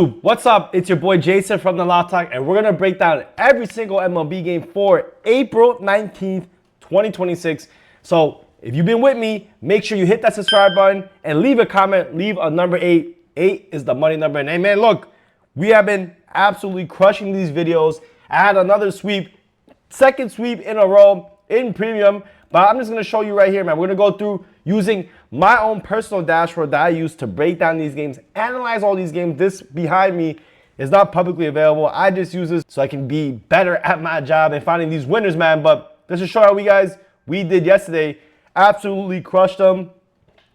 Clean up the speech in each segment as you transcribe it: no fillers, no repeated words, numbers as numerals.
What's up? It's your boy Jason from the Lot Talk, and we're gonna break down every single MLB game for April 19th, 2026. So if you've been with me, make sure you hit that subscribe button and leave a comment. Leave a number 8. 8 is the money number. And hey man, look, we have been absolutely crushing these videos. I had another sweep, second sweep in a row in premium, but I'm just gonna show you right here, man. We're gonna go through using my own personal dashboard that I use to break down these games, analyze all these games. This behind me is not publicly available. I just use this so I can be better at my job and finding these winners, man. But let's just show how we did yesterday. Absolutely crushed them.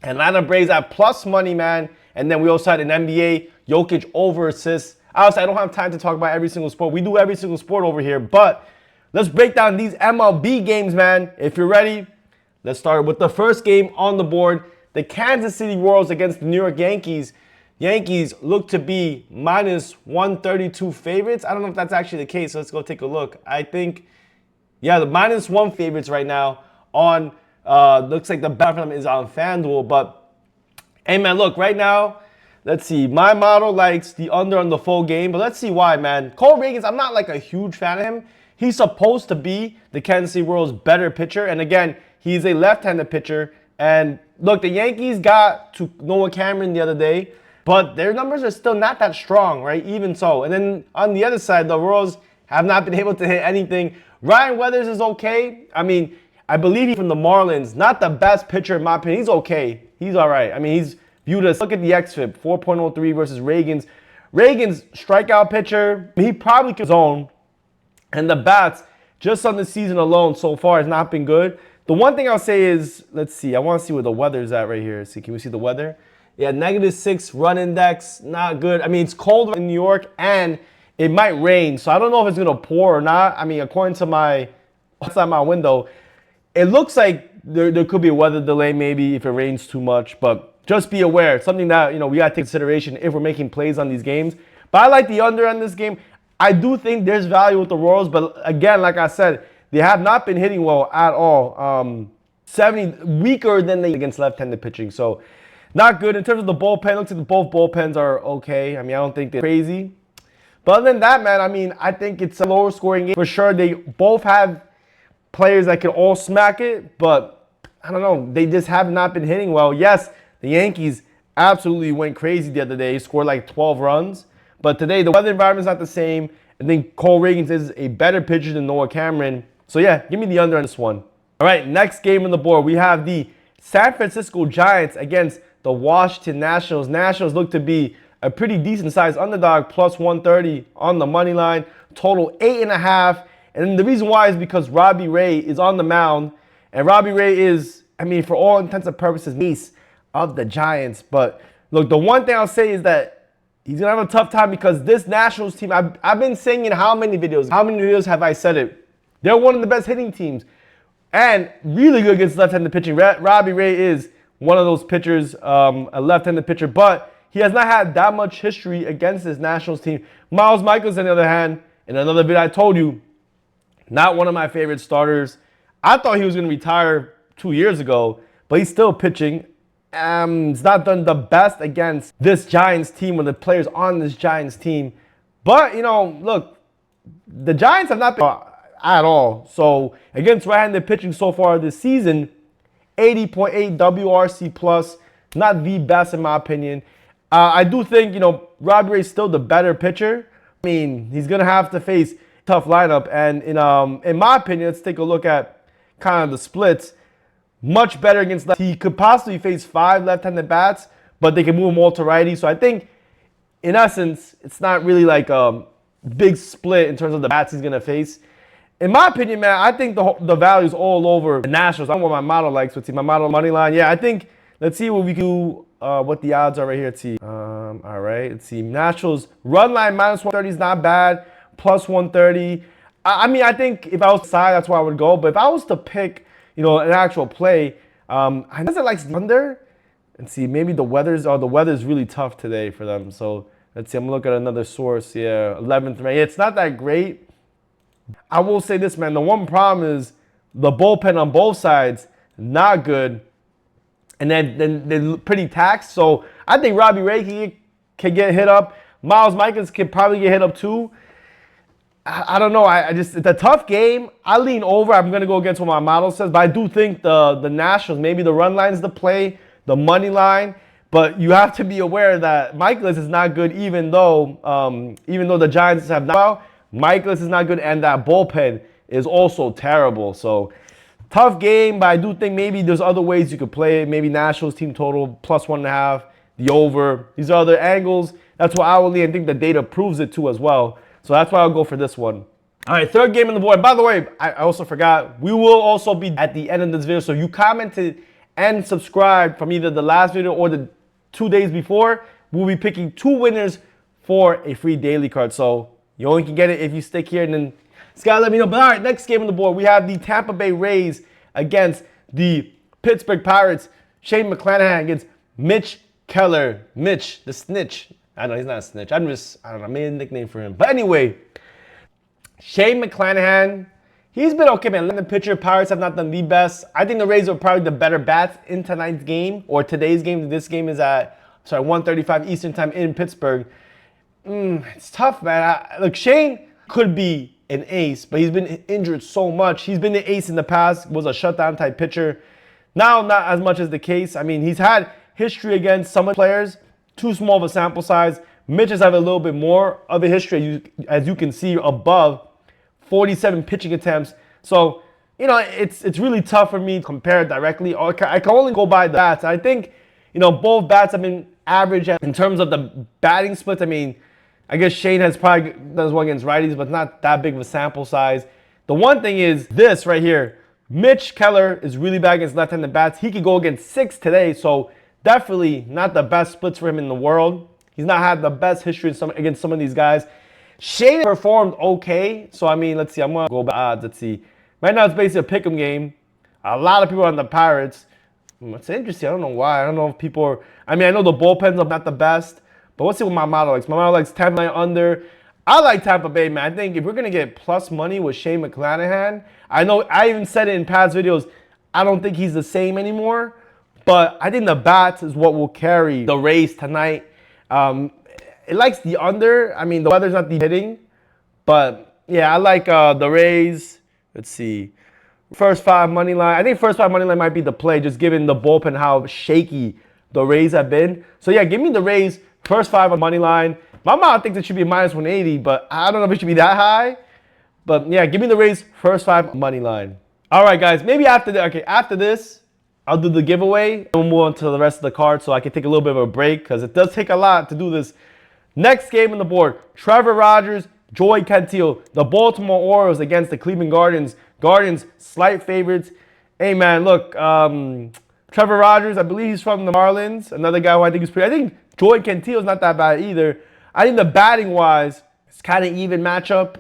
Atlanta Braves at plus money, man. And then we also had an NBA Jokic over assists. Obviously, I don't have time to talk about every single sport. We do every single sport over here, but let's break down these MLB games, man. If you're ready, let's start with the first game on the board. The Kansas City Royals against the New York Yankees. Yankees look to be minus 132 favorites. I don't know if that's actually the case, so let's go take a look. I think, yeah, the -1 favorites right now on, looks like the bet for them is on FanDuel. But, hey, man, look, right now, let's see. My model likes the under on the full game, but let's see why, man. Reagans, I'm not like a huge fan of him. He's supposed to be the Kansas City Royals' better pitcher. And again, he's a left-handed pitcher. And look, the Yankees got to McClanahan the other day, but their numbers are still not that strong, right? Even so. And then on the other side, the Royals have not been able to hit anything. Ryan Weathers is okay. I mean, I believe he's from the Marlins. Not the best pitcher in my opinion. He's okay. He's all right. I mean, he's viewed as, look at the xFIP, 4.03 versus Reagans. Reagans, strikeout pitcher. He probably could zone. And the bats, just on the season alone so far, has not been good. The one thing I'll say is, let's see. I want to see where the weather's at right here. See, can we see the weather? Yeah, -6 run index, not good. I mean, it's cold in New York, and it might rain. So I don't know if it's going to pour or not. I mean, according to outside my window, it looks like there could be a weather delay maybe if it rains too much. But just be aware. It's something that, we got to take into consideration if we're making plays on these games. But I like the under on this game. I do think there's value with the Royals, but again, like I said, they have not been hitting well at all. 70 weaker than they against left-handed pitching, so not good. In terms of the bullpen, looks like both bullpens are okay. I mean, I don't think they're crazy. But other than that, man, I mean, I think it's a lower scoring game. For sure, they both have players that can all smack it, but I don't know. They just have not been hitting well. Yes, the Yankees absolutely went crazy the other day, scored like 12 runs. But today, the weather environment's not the same. I think Reagans is a better pitcher than Noah Cameron. So, yeah, give me the under on this one. All right, next game on the board. We have the San Francisco Giants against the Washington Nationals. Nationals look to be a pretty decent-sized underdog, plus 130 on the money line. Total 8.5. And the reason why is because Robbie Ray is on the mound. And Robbie Ray is, I mean, for all intents and purposes, ace of the Giants. But, look, the one thing I'll say is that he's going to have a tough time because this Nationals team, I've been saying in how many videos have I said it? They're one of the best hitting teams and really good against left-handed pitching. Robbie Ray is one of those pitchers, a left-handed pitcher, but he has not had that much history against this Nationals team. Miles Mikolas, on the other hand, in another video I told you, not one of my favorite starters. I thought he was going to retire 2 years ago, but he's still pitching. He's not done the best against this Giants team or the players on this Giants team. But, look, the Giants have not been at all. So, against right-handed pitching so far this season, 80.8 WRC plus, not the best in my opinion. I do think, Robbie Ray is still the better pitcher. I mean, he's going to have to face a tough lineup. And in my opinion, let's take a look at kind of the splits. Much better against left. He could possibly face 5 left-handed bats, but they can move him all to righty. So I think, in essence, it's not really like a big split in terms of the bats he's going to face. In my opinion, man, I think the value is all over the Nationals. I don't know what my model likes. Let's see, my model money line. Yeah, I think, let's see what we can do, what the odds are right here. Let's see. All right, let's see. Nationals run line -130 is not bad. Plus 130. I mean, I think if I was side, that's where I would go. But if I was to pick, an actual play, I guess I like the under. And see, maybe the weather's really tough today for them. So let's see, I'm gonna look at another source. Yeah, 11th rank. It's not that great. I will say this, man. The one problem is the bullpen on both sides, not good. And then they're pretty taxed. So I think Robbie Ray can get hit up. Miles Mikolas could probably get hit up too. I don't know. I just, it's a tough game. I lean over. I'm going to go against what my model says. But I do think the Nationals, maybe the run line is the play, the money line. But you have to be aware that Mikolas is not good, even though the Giants have not. Well, Mikolas is not good, and that bullpen is also terrible. So tough game, but I do think maybe there's other ways you could play it. Maybe Nationals team total plus 1.5, the over. These are other angles. That's what I will lean. I think the data proves it too as well. So that's why I'll go for this one. All right, third game on the board. By the way, I also forgot, we will also be at the end of this video. So if you commented and subscribed from either the last video or the 2 days before, we'll be picking 2 winners for a free daily card. So you only can get it if you stick here, and then just gotta let me know. But all right, next game on the board, we have the Tampa Bay Rays against the Pittsburgh Pirates. Shane McClanahan against Mitch Keller. Mitch, the snitch. I know he's not a snitch. I don't know, I made a nickname for him. But anyway, Shane McClanahan, he's been okay, man. The pitcher, Pirates have not done the best. I think the Rays are probably the better bats in tonight's game, or today's game. This game is at, 1:35 Eastern time in Pittsburgh. It's tough, man. Look, Shane could be an ace, but he's been injured so much. He's been the ace in the past, was a shutdown type pitcher. Now, not as much as the case. I mean, he's had history against some players, too small of a sample size. Mitches have a little bit more of a history, as you can see above, 47 pitching attempts. So, it's really tough for me to compare directly. I can only go by the bats. I think, both bats have been average in terms of the batting splits. I mean, I guess Shane has probably does one against righties, but not that big of a sample size. The one thing is this right here. Mitch Keller is really bad against left-handed bats. He could go against 6 today, so definitely not the best splits for him in the world. He's not had the best history against some of these guys. Shane performed okay. So, I mean, let's see. I'm going to go by odds. Let's see. Right now, it's basically a pick'em game. A lot of people are on the Pirates. It's interesting. I don't know why. I don't know if people are... I mean, I know the bullpens are not the best. But let's see what my model likes. My model likes 10 under. I like Tampa Bay, man. I think if we're going to get plus money with Shane McClanahan, I know I even said it in past videos, I don't think he's the same anymore. But I think the bats is what will carry the Rays tonight. It likes the under. I mean, the weather's not the hitting. But, yeah, I like the Rays. Let's see. First 5 money line. I think first 5 money line might be the play, just given the bullpen, how shaky the Rays have been. So, yeah, give me the Rays. First 5 on money line. My mom thinks it should be minus 180, but I don't know if it should be that high. But, yeah, give me the Rays. First 5 money line. All right, guys. Maybe after this, I'll do the giveaway, and we'll move on to the rest of the card so I can take a little bit of a break, because it does take a lot to do this. Next game on the board, Trevor Rogers, Joey Cantillo, the Baltimore Orioles against the Cleveland Guardians. Guardians, slight favorites. Hey, man, look, Trevor Rogers, I believe he's from the Marlins. Another guy who I think is pretty. I think Joey Cantillo is not that bad either. I think the batting-wise, it's kind of even matchup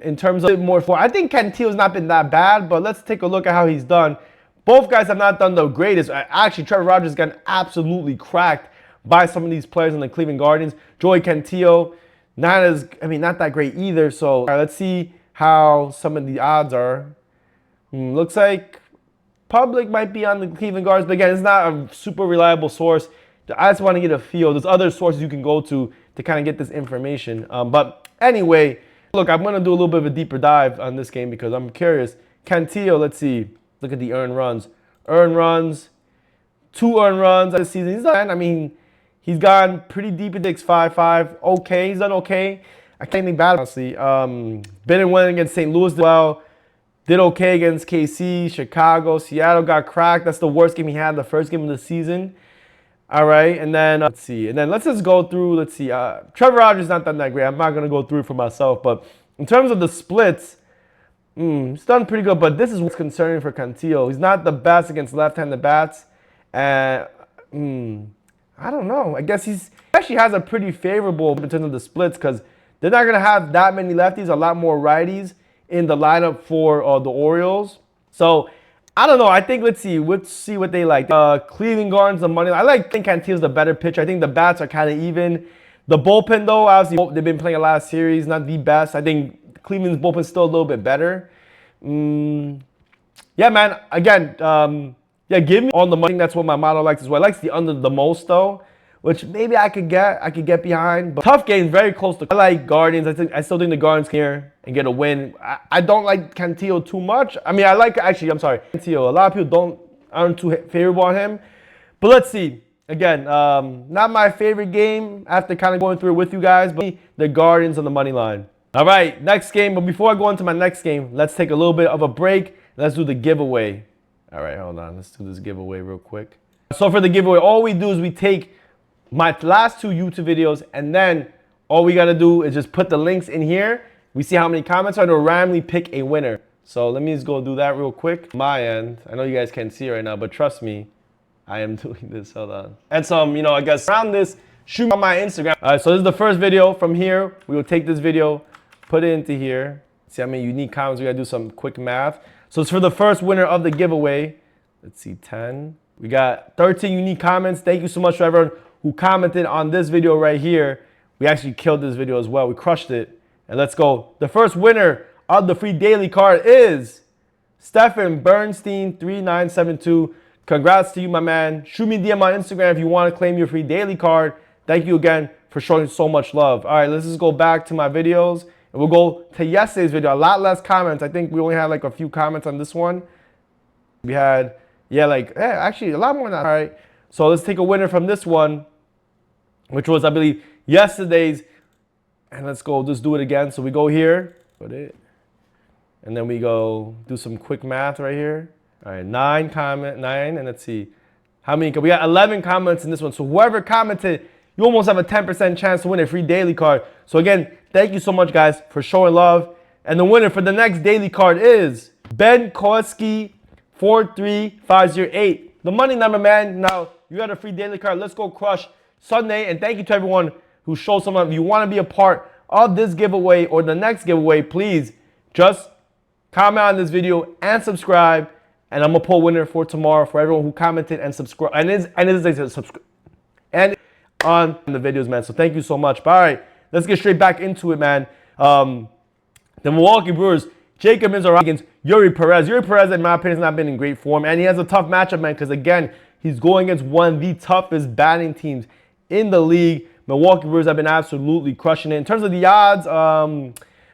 in terms of more for. I think Cantillo's not been that bad, but let's take a look at how he's done. Both guys have not done the greatest. Actually, Trevor Rogers has gotten absolutely cracked by some of these players in the Cleveland Guardians. Joey Cantillo, not that great either. So all right, let's see how some of the odds are. Looks like public might be on the Cleveland Guardians, but again, it's not a super reliable source. I just want to get a feel. There's other sources you can go to kind of get this information. But anyway, look, I'm going to do a little bit of a deeper dive on this game because I'm curious. Cantillo, let's see. Look at the earned runs. Earned runs, 2 earned runs this season. He's done, I mean, he's gone pretty deep in 6.55. Okay, he's done okay. I can't think bad, honestly. Been and win against St. Louis as well. Did okay against KC, Chicago, Seattle got cracked. That's the worst game he had, the first game of the season. All right, and then let's see. And then let's just go through, let's see. Trevor Rogers not done that great. I'm not going to go through it for myself. But in terms of the splits, he's done pretty good. But this is what's concerning for Cantillo. He's not the best against left-handed bats. I don't know. I guess he actually has a pretty favorable in terms of the splits because they're not going to have that many lefties, a lot more righties in the lineup for the Orioles. So, I don't know. I think, let's see what they like. Cleveland Guardians, the money. I think Cantillo's the better pitcher. I think the bats are kind of even. The bullpen, though, obviously, they've been playing a lot of series, not the best. I think Cleveland's bullpen is still a little bit better. Yeah, man. Again, yeah, give me on the money. That's what my model likes as well. It likes the under the most, though. which maybe I could get behind. But tough game, very close to. I like Guardians. I still think the Guardians can here and get a win. I don't like Cantillo too much. I mean, I like I'm sorry, Cantillo. A lot of people aren't too favorable on him. But let's see. Again, not my favorite game after kind of going through it with you guys, but the Guardians on the money line. All right, next game. But before I go into my next game, let's take a little bit of a break. Let's do the giveaway. All right, hold on. Let's do this giveaway real quick. So for the giveaway, all we do is we take my last 2 YouTube videos, and then all we got to do is just put the links in here. We see how many comments are to randomly pick a winner. So let me just go do that real quick. My end. I know you guys can't see it right now, but trust me, I am doing this. Hold on. And some, I guess around this, shoot me on my Instagram. All right, so this is the first video. From here, we will take this video, put it into here. See how many unique comments. We got to do some quick math. So it's for the first winner of the giveaway. Let's see, 10. We got 13 unique comments. Thank you so much to everyone who commented on this video right here. We actually killed this video as well. We crushed it. And let's go. The first winner of the free daily card is Stephen Bernstein 3972. Congrats to you, my man. Shoot me a DM on Instagram if you want to claim your free daily card. Thank you again for showing so much love. All right, let's just go back to my videos. And we'll go to yesterday's video. A lot less comments. I think we only had like a few comments on this one. We had, actually a lot more than that. All right, so let's take a winner from this one, which was, I believe, yesterday's. And let's go, just do it again. So we go here, put it, and then we go do some quick math right here. All right, 9, and let's see how many. We got 11 comments in this one. So whoever commented, you almost have a 10% chance to win a free daily card. So again, thank you so much, guys, for showing love. And the winner for the next daily card is Ben Koski 43508. The money number, man. Now you got a free daily card. Let's go crush Sunday. And thank you to everyone who showed some love. If you want to be a part of this giveaway or the next giveaway, please just comment on this video and subscribe. And I'm gonna pull a winner for tomorrow for everyone who commented and subscribe. And on the videos, man. So thank you so much. But all right, let's get straight back into it, man. The Milwaukee Brewers, Jacob Reagans, Yuri Perez. Yuri Perez, in my opinion, has not been in great form, and he has a tough matchup, man. Because again, he's going against one of the toughest batting teams in the league. Milwaukee Brewers have been absolutely crushing it. In terms of the odds,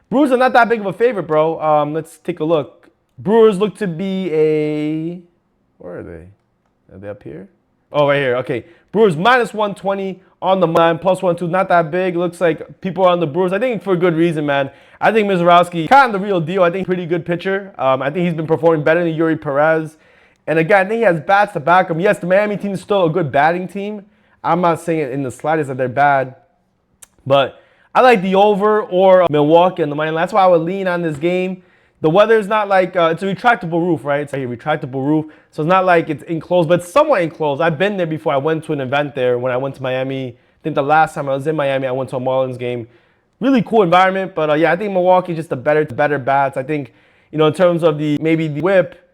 Brewers are not that big of a favorite, bro. Let's take a look. Brewers look to be where are they? Are they up here? Oh, right here. Okay. Brewers minus 120 on the line, plus 1-2. Not that big. Looks like people are on the Brewers. I think for a good reason, man. I think Mizorowski, kind of the real deal. I think pretty good pitcher. I think he's been performing better than Yuri Perez. And again, I think he has bats to back him. Yes, the Miami team is still a good batting team. I'm not saying it in the slightest that they're bad. But I like the over or Milwaukee on the money line. That's why I would lean on this game. The weather is not like, it's a retractable roof, right? It's like a retractable roof. So it's not like it's enclosed, but it's somewhat enclosed. I've been there before. I went to an event there when I went to Miami. I think the last time I was in Miami, I went to a Marlins game. Really cool environment. But yeah, I think Milwaukee is just the better bats. I think, in terms of maybe the whip,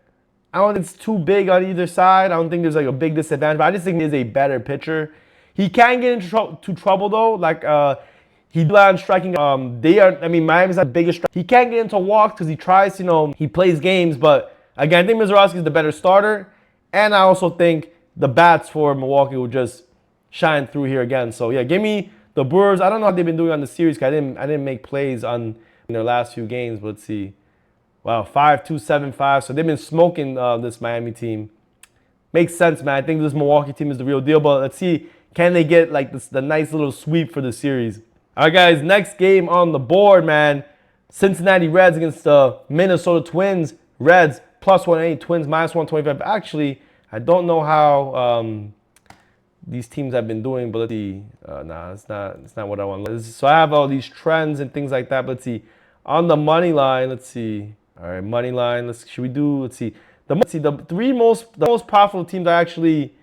I don't think it's too big on either side. I don't think there's like a big disadvantage. But I just think he's a better pitcher. He can get into trouble though. Like, he lands striking. Miami's not the biggest strike. He can't get into walks because he tries, he plays games. But again, I think Mizorowski is the better starter. And I also think the bats for Milwaukee will just shine through here again. So yeah, give me the Brewers. I don't know how they've been doing on the series because I didn't make plays on their last few games. But let's see. Wow, 5-2, 7-5. So they've been smoking this Miami team. Makes sense, man. I think this Milwaukee team is the real deal. But let's see, can they get like the nice little sweep for the series? All right, guys, next game on the board, man. Cincinnati Reds against the Minnesota Twins. Reds plus 180, Twins minus 125. Actually, I don't know how these teams have been doing, but let's see. It's not what I want. So I have all these trends and things like that. But let's see. On the money line, let's see. All right, money line. Let's see. The three most profitable teams are actually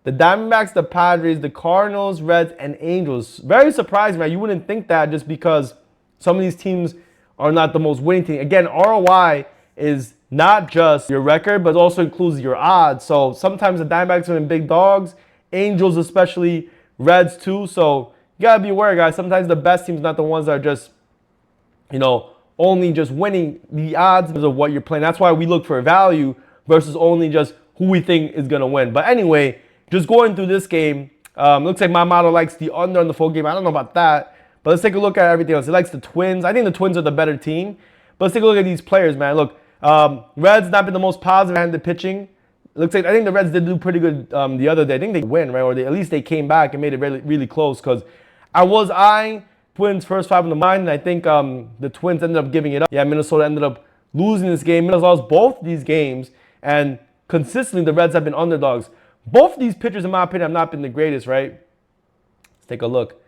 the Diamondbacks, the Padres, the Cardinals, Reds, and Angels. Very surprising, man. You wouldn't think that just because some of these teams are not the most winning team. Again, ROI is not just your record, but also includes your odds. So sometimes the Diamondbacks are in big dogs, Angels especially, Reds too. So you got to be aware, guys. Sometimes the best teams are not the ones that are just, only just winning the odds of what you're playing. That's why we look for value versus only just who we think is going to win. But anyway, just going through this game, Looks like my model likes the under on the full game. I don't know about that. But let's take a look at everything else. He likes the Twins. I think the Twins are the better team. But let's take a look at these players, man. Look, Reds not been the most positive-handed pitching. Looks like I think the Reds did do pretty good the other day. I think they win, right? Or at least they came back and made it really, really close. Because I was eyeing Twins first 5 in the mind, and I think the Twins ended up giving it up. Yeah, Minnesota ended up losing this game. Minnesota lost both these games, and consistently the Reds have been underdogs. Both of these pitchers, in my opinion, have not been the greatest, right? Let's take a look.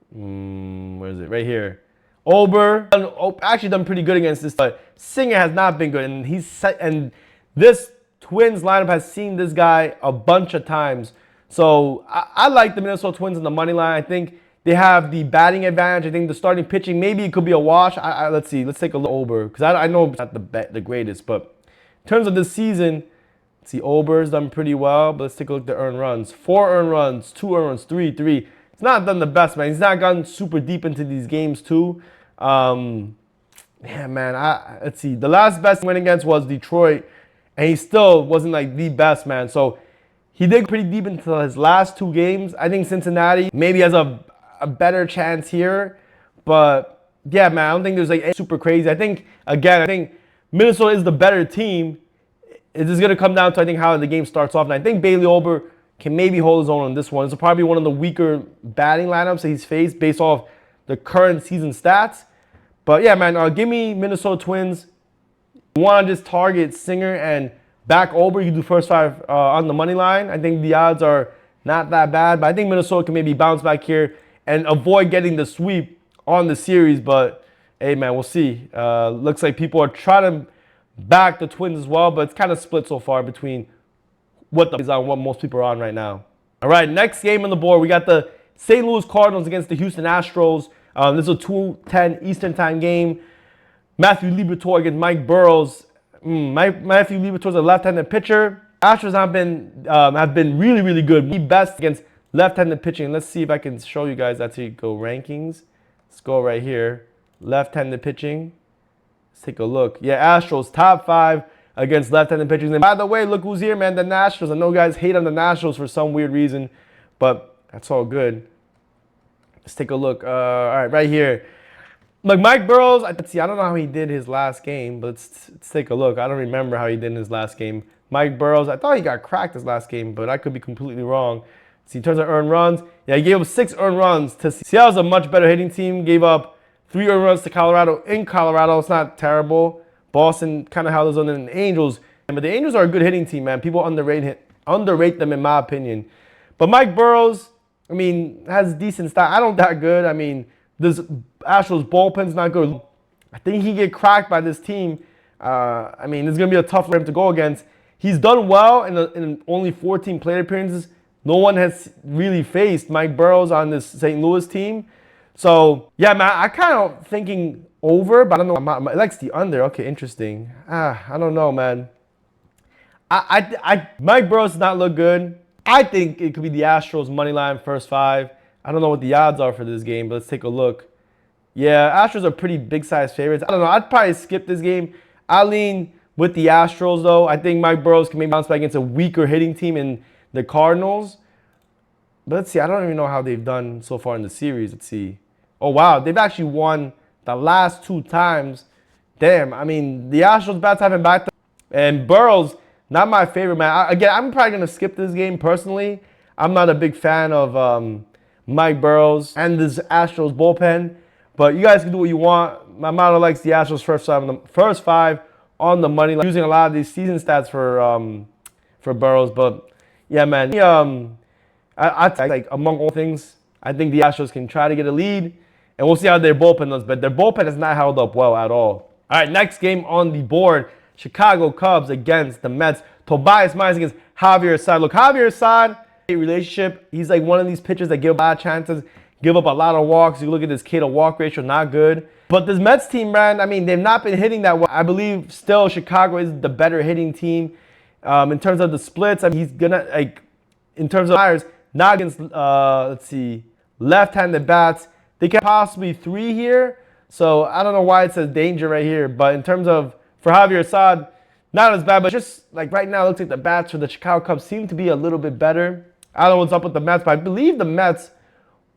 Where is it? Right here. Ober actually done pretty good against this, but Singer has not been good, and this Twins lineup has seen this guy a bunch of times. So I like the Minnesota Twins in the money line. I think they have the batting advantage. I think the starting pitching, maybe it could be a wash. Let's see. Let's take a look at Ober, because I know it's not the greatest, but in terms of this season, let's see, Ober's done pretty well. But let's take a look at the earned runs. 4 earned runs, 2 earned runs, 3. He's not done the best, man. He's not gotten super deep into these games too. Yeah, man. Let's see. The last best win against was Detroit, and he still wasn't like the best, man. So he did pretty deep into his last 2 games. I think Cincinnati maybe has a better chance here, but yeah, man, I don't think there's like super crazy. I think Minnesota is the better team. It's just gonna come down to I think how the game starts off, and I think Bailey Ober can maybe hold his own on this one. It's probably one of the weaker batting lineups that he's faced based off the current season stats. But yeah, man, give me Minnesota Twins. You want to just target Singer and back Ober. You can do first 5 on the money line. I think the odds are not that bad, but I think Minnesota can maybe bounce back here and avoid getting the sweep on the series. But hey, man, we'll see. Looks like people are trying to back the Twins as well, but it's kind of split so far between what most people are on right now. All right, next game on the board, we got the St. Louis Cardinals against the Houston Astros. This is a 2:10 Eastern time game. Matthew Liberatore against Mike Burrows. Matthew Liberatore is a left-handed pitcher. Astros have been really, really good. The best against left-handed pitching. Let's see if I can show you guys. That's how you go rankings. Let's go right here. Left-handed pitching. Let's take a look. Yeah, Astros top 5 against left-handed pitchers. And by the way, look who's here, man. The Nationals. I know guys hate on the Nationals for some weird reason, but that's all good. Let's take a look. All right, right here. Look, Mike Burrows, let's see. I don't know how he did his last game, but let's take a look. I don't remember how he did in his last game. Mike Burrows, I thought he got cracked his last game, but I could be completely wrong. See, in terms of earned runs, yeah, he gave up 6 earned runs to Seattle's a much better hitting team. Gave up 3 earned runs to Colorado. In Colorado, it's not terrible. Boston kind of held his own in the Angels. But the Angels are a good hitting team, man. People underrate them, in my opinion. But Mike Burrows, I mean, has decent style. I don't that good. I mean, this Astros bullpen's not good. I think he get cracked by this team. I mean, it's going to be a tough for him to go against. He's done well in only 14 plate appearances. No one has really faced Mike Burrows on this St. Louis team. So, yeah, man, I kind of thinking over, but I don't know. It likes the under. Okay, interesting. I don't know, man. Mike Burrows does not look good. I think it could be the Astros money line first 5. I don't know what the odds are for this game, but let's take a look. Yeah, Astros are pretty big-sized favorites. I don't know. I'd probably skip this game. I lean with the Astros, though. I think Mike Burrows can maybe bounce back against a weaker hitting team in the Cardinals. But let's see. I don't even know how they've done so far in the series. Let's see. Oh, wow. They've actually won the last 2 times. Damn. I mean, the Astros bats haven't backed up. And Burrows, not my favorite, man. Again, I'm probably going to skip this game personally. I'm not a big fan of Mike Burrows and this Astros bullpen. But you guys can do what you want. My model likes the Astros first 5 on the money line. Using a lot of these season stats for Burrows. But, yeah, man. I think, like, among all things, I think the Astros can try to get a lead. And we'll see how their bullpen does. But their bullpen has not held up well at all. All right, next game on the board. Chicago Cubs against the Mets. Tobias Myers against Javier Assad. Look, Javier Assad, relationship. He's like one of these pitchers that give up a lot of chances, give up a lot of walks. You look at this K to walk ratio, not good. But this Mets team, man, I mean, they've not been hitting that well. I believe still Chicago is the better hitting team. In terms of the splits, I mean, he's gonna, like, in terms of Myers, not against, let's see, left-handed bats. They can possibly 3 here. So I don't know why it says danger right here. But in terms of, for Javier Assad, not as bad, but just like right now, it looks like the bats for the Chicago Cubs seem to be a little bit better. I don't know what's up with the Mets, but I believe the Mets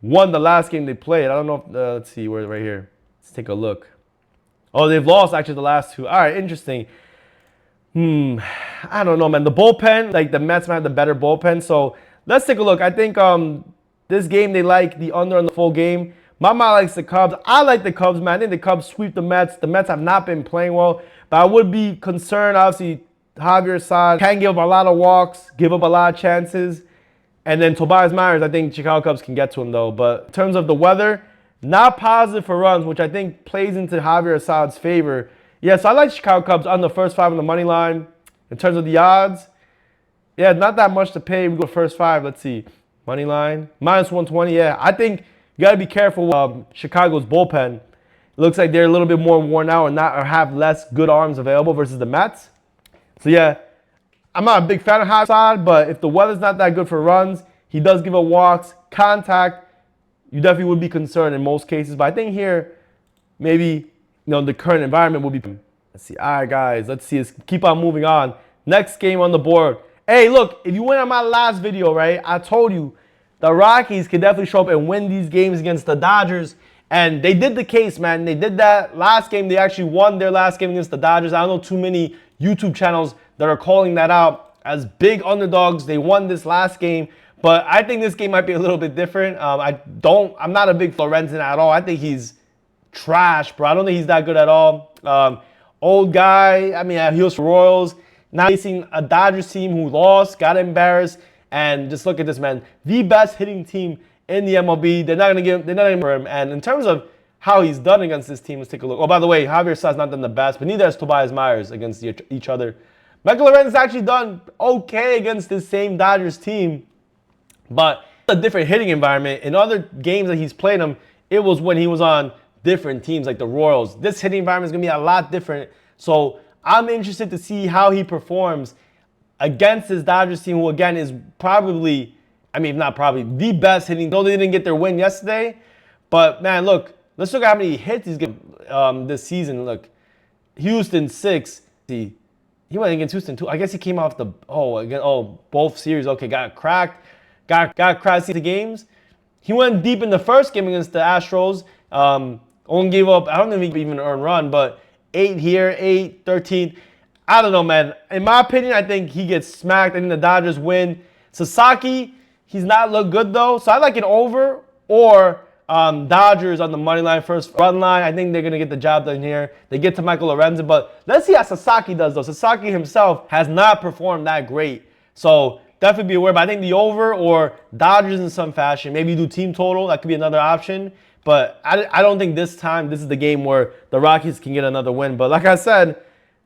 won the last game they played. I don't know if, let's see, where right here. Let's take a look. Oh, they've lost actually the last two. All right, interesting. I don't know, man. The bullpen, like the Mets might have the better bullpen. So let's take a look. I think this game they like the under on the full game. My mom likes the Cubs. I like the Cubs, man. I think the Cubs sweep the Mets. The Mets have not been playing well, but I would be concerned. Obviously, Javier Assad can give up a lot of walks, give up a lot of chances. And then Tobias Myers, I think Chicago Cubs can get to him, though. But in terms of the weather, not positive for runs, which I think plays into Javier Assad's favor. Yeah, so I like Chicago Cubs on the first 5 on the money line. In terms of the odds, yeah, not that much to pay. We go first 5. Let's see. Money line, -120. Yeah, I think you got to be careful with Chicago's bullpen. It looks like they're a little bit more worn out or have less good arms available versus the Mets. So, yeah, I'm not a big fan of Assad, but if the weather's not that good for runs, he does give up walks, contact. You definitely would be concerned in most cases. But I think here, maybe, the current environment will be. Let's see. All right, guys. Let's see. Let's keep on moving on. Next game on the board. Hey, look. If you went on my last video, right, I told you the Rockies could definitely show up and win these games against the Dodgers. And they did the case, man. They did that last game. They actually won their last game against the Dodgers. I don't know too many YouTube channels that are calling that out as big underdogs. They won this last game. But I think this game might be a little bit different. I'm not a big Florenzen at all. I think he's trash, bro. I don't think he's that good at all. Old guy. I mean, he was for Royals. Now facing a Dodgers team who lost, got embarrassed, and just look at this, man. The best hitting team in the MLB. They're not gonna for him. And in terms of how he's done against this team, let's take a look. Oh, by the way, Javier Assad's not done the best, but neither has Tobias Myers against each other. McClanahan's actually done okay against this same Dodgers team, but a different hitting environment. In other games that he's played him, it was when he was on different teams like the Royals. This hitting environment is going to be a lot different. So I'm interested to see how he performs against this Dodgers team, who again is probably, not probably, the best hitting. Though they didn't get their win yesterday. But man, look, let's look at how many hits he's given this season. Look, Houston 6. See, he went against Houston 2. I guess he came off the both series. Okay, got cracked. Got cracked the games. He went deep in the first game against the Astros. Only gave up, I don't think he even earned run, but 8 here, 8, 13. I don't know, man. In my opinion, I think he gets smacked. I think the Dodgers win. Sasaki, he's not looked good, though. So I like an over or Dodgers on the money line, first run line. I think they're going to get the job done here. They get to Michael Lorenzen, but let's see how Sasaki does, though. Sasaki himself has not performed that great. So definitely be aware. But I think the over or Dodgers in some fashion. Maybe you do team total. That could be another option. But I don't think this time, this is the game where the Rockies can get another win. But like I said,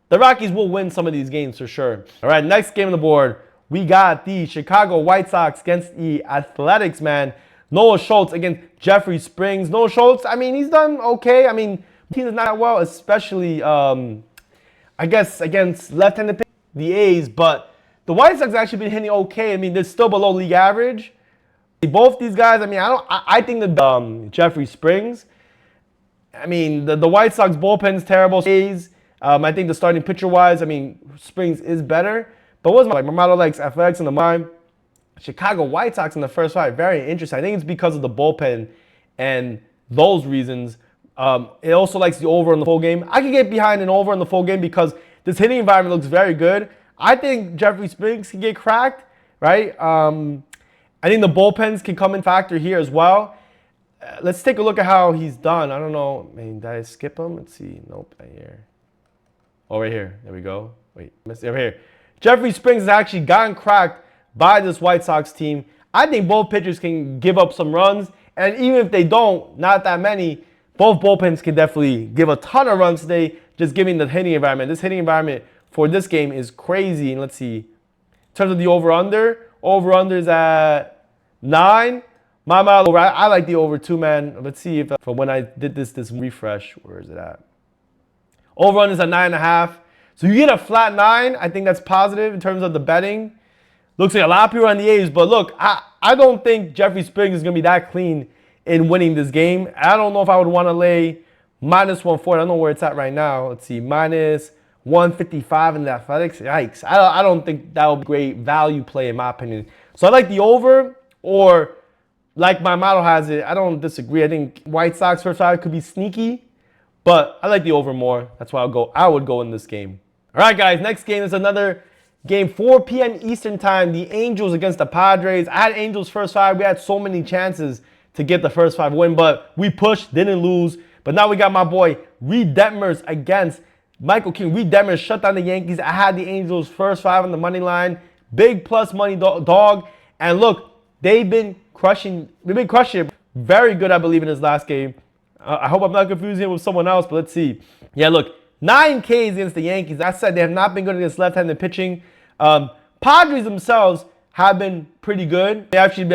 the Rockies will win some of these games for sure. All right, next game on the board, we got the Chicago White Sox against the Athletics, man. Noah Schultz against Jeffrey Springs. Noah Schultz, he's done okay. Team is not that well, especially, I guess, against left-handed pitchers, the A's. But the White Sox actually been hitting okay. They're still below league average. Both these guys, I think that Jeffrey Springs, the White Sox bullpen's terrible. A's, I think the starting pitcher-wise, Springs is better. But what's my Marmado likes Athletics in the mind. Chicago White Sox in the first 5, very interesting. I think it's because of the bullpen and those reasons. It also likes the over in the full game. I can get behind an over in the full game because this hitting environment looks very good. I think Jeffrey Springs can get cracked, right? I think the bullpens can come in factor here as well. Let's take a look at how he's done. I don't know. Did I skip him? Let's see. Nope. Right here. Oh, right here. There we go. Wait. Over here. Jeffrey Springs has actually gotten cracked by this White Sox team. I think both pitchers can give up some runs. And even if they don't, not that many, both bullpens can definitely give a ton of runs today, just giving the hitting environment. This hitting environment for this game is crazy. And let's see. In terms of the over-under is at 9. I like the over 2, man. Let's see if from when I did this refresh, where is it at? Over-under is at 9.5. So you get a flat 9. I think that's positive in terms of the betting. Looks like a lot of people are on the A's, but look, I don't think Jeffrey Springs is going to be that clean in winning this game. I don't know if I would want to lay -140. I don't know where it's at right now. Let's see, -155 in the Athletics. Yikes. I don't think that would be great value play in my opinion. So I like the over, or like my model has it, I don't disagree. I think White Sox first 5 could be sneaky, but I like the over more. That's why I would go in this game. All right, guys, next game is another game, 4 p.m. Eastern time. The Angels against the Padres. I had Angels first 5. We had so many chances to get the first 5 win, but we pushed, didn't lose. But now we got my boy Reed Detmers against Michael King. Reed Detmers shut down the Yankees. I had the Angels first 5 on the money line. Big plus money dog. And look, they've been crushing it. Very good, I believe, in his last game. I hope I'm not confusing him with someone else, but let's see. Yeah, look, 9 Ks against the Yankees. I said they have not been good against left-handed pitching. Padres themselves have been pretty good. They actually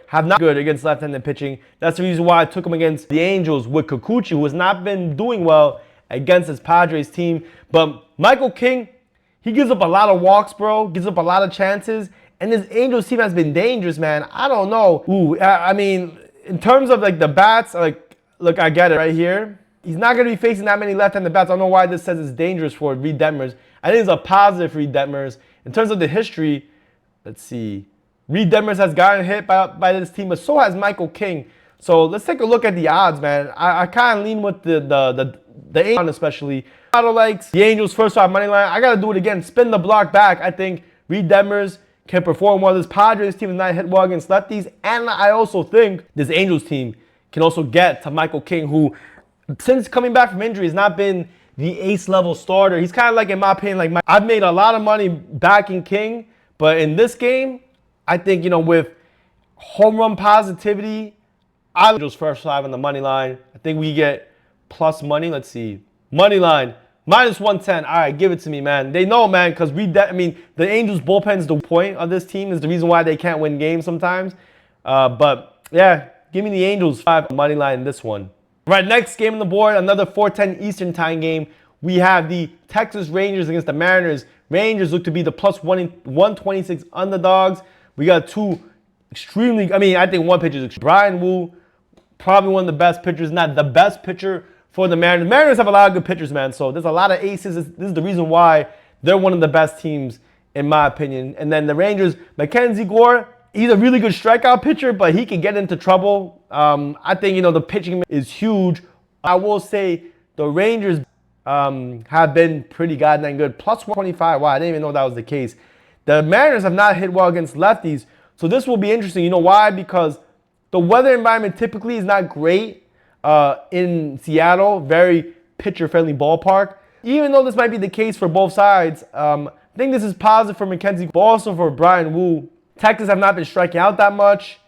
have not good against left-handed pitching. That's the reason why I took them against the Angels with Kikuchi, who has not been doing well against his Padres team. But Michael King, he gives up a lot of walks, bro. Gives up a lot of chances. And this Angels team has been dangerous, man. I don't know. I mean, in terms of like the bats, like, look, I get it right here. He's not going to be facing that many left-handed bats. I don't know why this says it's dangerous for Reed Detmers. I think it's a positive for Reed Detmers. In terms of the history, let's see. Reed Detmers has gotten hit by this team, but so has Michael King. So let's take a look at the odds, man. I kind of lean with the Angels especially. Model likes the Angels first 5 money line. I got to do it again. Spin the block back. I think Reed Detmers can perform well. This Padres team is not hit well against lefties. And I also think this Angels team can also get to Michael King, who, since coming back from injury, has not been the ace-level starter. He's kind of like, in my opinion, like I've made a lot of money backing King, but in this game, I think, you know, with home run positivity, Angels first 5 on the money line. I think we get plus money. Let's see. Money line, minus 110. All right, give it to me, man. They know, man, because the Angels bullpen is the point of this team, is the reason why they can't win games sometimes. But, yeah, give me the Angels 5 money line in this one. Right, next game on the board, another 4:10 Eastern time game. We have the Texas Rangers against the Mariners. Rangers look to be the plus 126 underdogs. We got 2 extremely, I think one pitcher is Brian Wu, probably one of the best pitchers, not the best pitcher for the Mariners. Mariners have a lot of good pitchers, man, so there's a lot of aces. This is the reason why they're one of the best teams, in my opinion. And then the Rangers, Mackenzie Gore, he's a really good strikeout pitcher, but he can get into trouble. I think, you know, the pitching is huge. I will say the Rangers have been pretty goddamn good. Plus 125. Wow, I didn't even know that was the case. The Mariners have not hit well against lefties, so this will be interesting. You know why? Because the weather environment typically is not great in Seattle. Very pitcher-friendly ballpark. Even though this might be the case for both sides, I think this is positive for Mackenzie, but also for Brian Wu. Texas have not been striking out that much.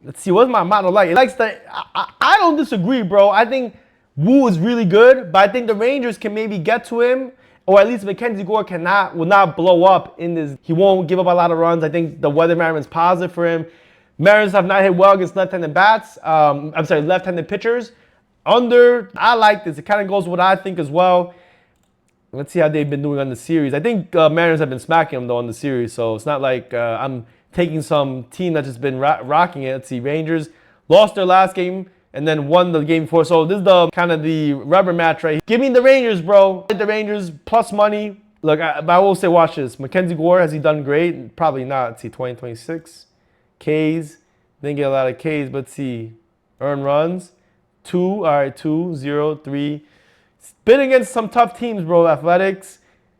Let's see, what's my model like? It likes I don't disagree, bro. I think Wu is really good, but I think the Rangers can maybe get to him, or at least Mackenzie Gore will not blow up in this. He won't give up a lot of runs. I think the weather environment is positive for him. Mariners have not hit well against left-handed bats. Left-handed pitchers. I like this. It kind of goes with what I think as well. Let's see how they've been doing on the series. I think Mariners have been smacking them, though, on the series. So it's not like I'm taking some team that's just been rocking it. Let's see. Rangers lost their last game and then won the game before. So this is the kind of the rubber match right here. Give me the Rangers, bro. The Rangers plus money. Look, I will say, watch this. Mackenzie Gore, has he done great? Probably not. Let's see. 2026. Ks. Didn't get a lot of Ks, but let's see. Earned runs. 2. All right. 2, 0, 3. Been against some tough teams, bro. Athletics.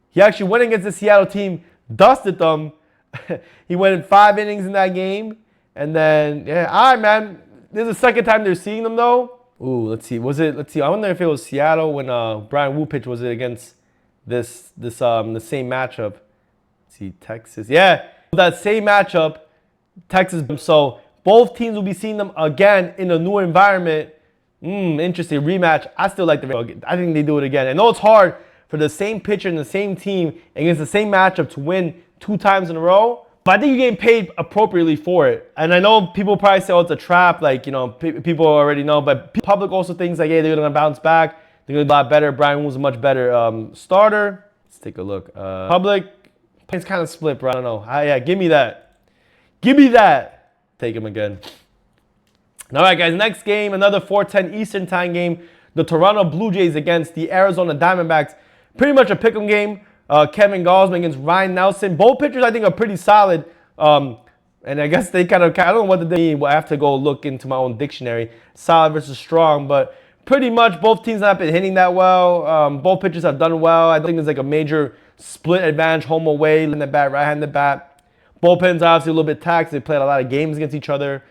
He actually went against the Seattle team, dusted them. He went in 5 innings in that game. And then, yeah, all right, man. This is the second time they're seeing them, though. Ooh, let's see. Let's see. I wonder if it was Seattle when Brian Wu pitched. Was it against the same matchup? Let's see, Texas. Yeah, that same matchup, Texas. So both teams will be seeing them again in a new environment. Interesting rematch. I still like the Rangers. I think they do it again. I know it's hard for the same pitcher and the same team against the same matchup to win 2 times in a row, but I think you're getting paid appropriately for it. And I know people probably say, oh, it's a trap. Like, you know, people already know, but public also thinks like, hey, they're going to bounce back. They're going to be a lot better. Brian Wu's a much better starter. Let's take a look. Public, it's kind of split, bro. I don't know. Yeah, give me that. Give me that. Take him again. All right, guys, next game, another 4:10 Eastern time game. The Toronto Blue Jays against the Arizona Diamondbacks. Pretty much a pick'em game. Kevin Gausman against Ryan Nelson. Both pitchers, I think, are pretty solid. And I guess they I don't know what they mean. Well, I have to go look into my own dictionary. Solid versus strong, but pretty much both teams have been hitting that well. Both pitchers have done well. I think there's like a major split advantage home away, left-handed bat, right-handed bat. Bullpen's obviously a little bit taxed. They played a lot of games against each other.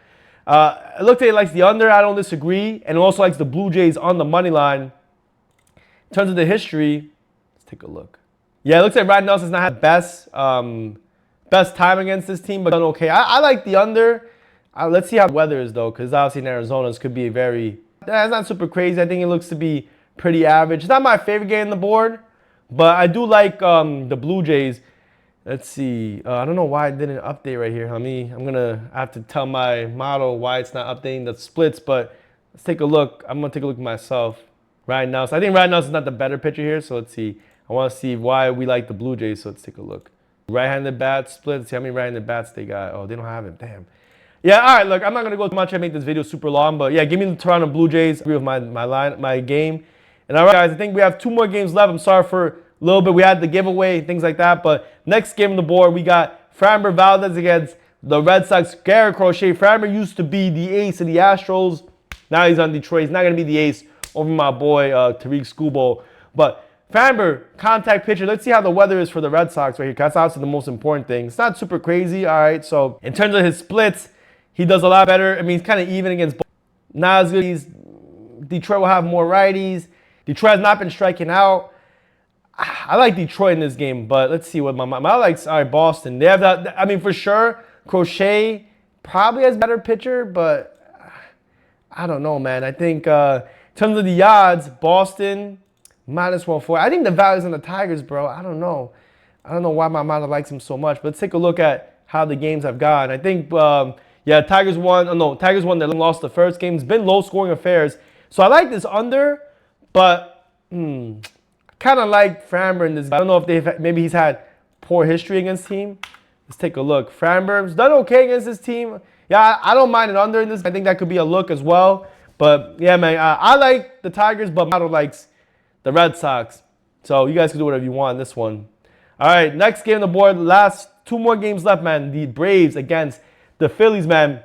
It looks like it likes the under. I don't disagree. And it also likes the Blue Jays on the money line. In terms of the history, let's take a look. Yeah, it looks like Ryan Nelson's not had the best time against this team, but done okay. I like the under. Let's see how the weather is, though, because obviously in Arizona, this could be a very... It's not super crazy. I think it looks to be pretty average. It's not my favorite game on the board, but I do like the Blue Jays. Let's see. I don't know why it didn't update right here. I'm going to have to tell my model why it's not updating the splits, but let's take a look. I'm going to take a look myself right now. So I think Ryan Nelson's not the better pitcher here, so let's see. I want to see why we like the Blue Jays, so let's take a look. Right-handed bat split. Let's see how many right-handed bats they got. Oh, they don't have it. Damn. Yeah, all right, look, I'm not going to go too much. I make this video super long, but yeah, give me the Toronto Blue Jays. I agree with my game. And all right, guys, I think we have 2 more games left. I'm sorry for a little bit. We had the giveaway, things like that. But next game on the board, we got Framber Valdez against the Red Sox. Garrett Crochet. Framber used to be the ace of the Astros. Now he's on Detroit. He's not going to be the ace over my boy Tariq Skubal. But Framber, contact pitcher. Let's see how the weather is for the Red Sox right here. That's obviously the most important thing. It's not super crazy, all right? So in terms of his splits, he does a lot better. I mean, he's kind of even against both. Not as good. Detroit will have more righties. Detroit has not been striking out. I like Detroit in this game, but let's see what my likes. All right, Boston. They have that. I mean, for sure, Crochet probably has better pitcher, but I don't know, man. I think in terms of the odds, Boston -140. I think the value's on the Tigers, bro. I don't know. I don't know why my model likes him so much, but let's take a look at how the games have gone. I think, yeah, Tigers won. Oh, no, Tigers won. They lost the first game. It's been low-scoring affairs. So I like this under, but kind of like Framber in this. I don't know if maybe he's had poor history against team. Let's take a look. Framber's done okay against this team. Yeah, I don't mind an under in this. I think that could be a look as well. But yeah, man, I like the Tigers, but model likes the Red Sox. So you guys can do whatever you want in this one. All right, next game on the board. Last 2 more games left, man. The Braves against the Phillies, man.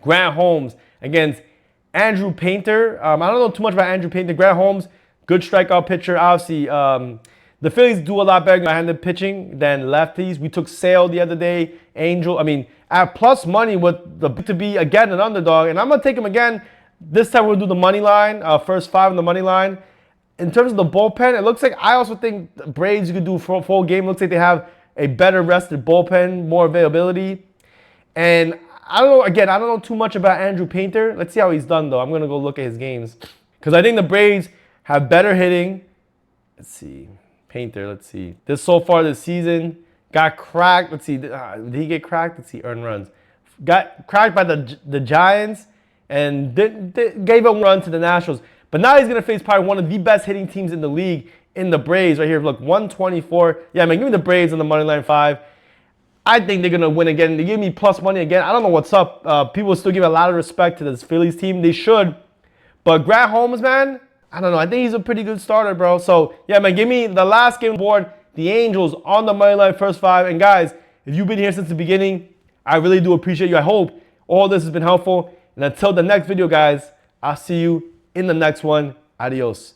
Grant Holmes against Andrew Painter. I don't know too much about Andrew Painter. Grant Holmes, good strikeout pitcher. Obviously, the Phillies do a lot better right-handed pitching than lefties. We took Sale the other day. Angel. I mean, at plus money with the to be again an underdog, and I'm gonna take him again. This time we'll do the money line. First 5 on the money line. In terms of the bullpen, it looks like I also think the Braves you could do for a full game. It looks like they have a better rested bullpen, more availability. And I don't know, again, I don't know too much about Andrew Painter. Let's see how he's done, though. I'm going to go look at his games. Because I think the Braves have better hitting. Let's see. Painter, let's see. This so far this season got cracked. Let's see. Did he get cracked? Let's see. Earned runs. Got cracked by the Giants and gave a run to the Nationals. But now he's going to face probably one of the best hitting teams in the league in the Braves right here. Look, 124. Yeah, man, give me the Braves on the money line 5. I think they're going to win again. They give me plus money again. I don't know what's up. People still give a lot of respect to this Phillies team. They should. But Grant Holmes, man, I don't know. I think he's a pretty good starter, bro. So, yeah, man, give me the last game on board. The Angels on the money line first 5. And, guys, if you've been here since the beginning, I really do appreciate you. I hope all this has been helpful. And until the next video, guys, I'll see you in the next one. Adios.